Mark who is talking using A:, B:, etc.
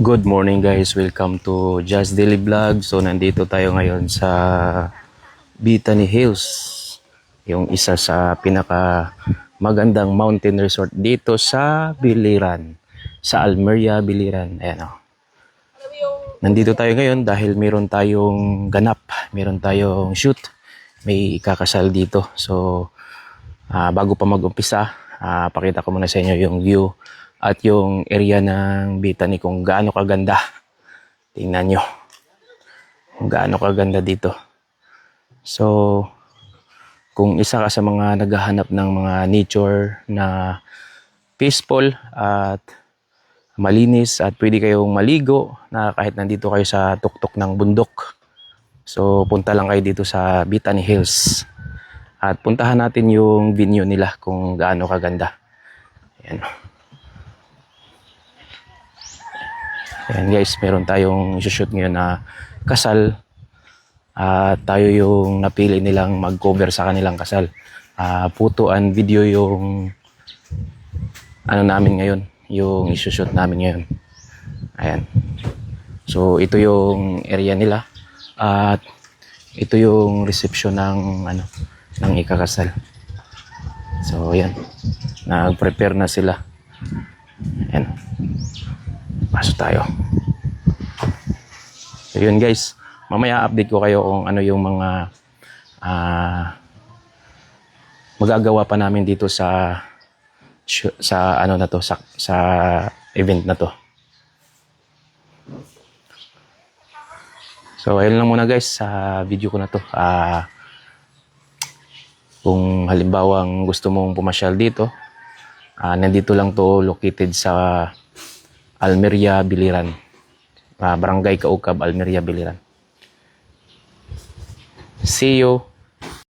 A: Good morning guys, welcome to Just Daily Vlog. So nandito tayo ngayon sa Bitani Hills, yung isa sa pinaka magandang mountain resort dito sa Biliran, sa Almeria, Biliran. Ayan o. Nandito tayo ngayon dahil meron tayong ganap, meron tayong shoot, may ikakasal dito. So bago pa mag-umpisa, pakita ko muna sa inyo yung view at yung area ng Bitani kung gaano kaganda. Tingnan nyo kung gaano kaganda dito. So kung isa ka sa mga naghahanap ng mga nature na peaceful at malinis at pwede kayong maligo na kahit nandito kayo sa tuktok ng bundok, so punta lang kayo dito sa Bitani Hills at puntahan natin yung venue nila kung gaano kaganda. Ayan. Ayan guys, meron tayong shoot ngayon na kasal at tayo yung napili nilang mag-cover sa kanilang kasal. Photo and video yung ano namin ngayon, yung isushoot namin ngayon. Ayan. So ito yung area nila at ito yung reception ng ng ikakasal. So ayan, nag-prepare na sila. Ayan. Pasok tayo. So yun guys, mamaya update ko kayo kung ano yung mga magagawa pa namin dito sa ano na to, sa event na to. So ayun lang muna guys sa video ko na to. Kung halimbawa gusto mong pumasyal dito, nandito lang to, located sa Almeria, Biliran. Barangay Kaukab, Almeria, Biliran. See you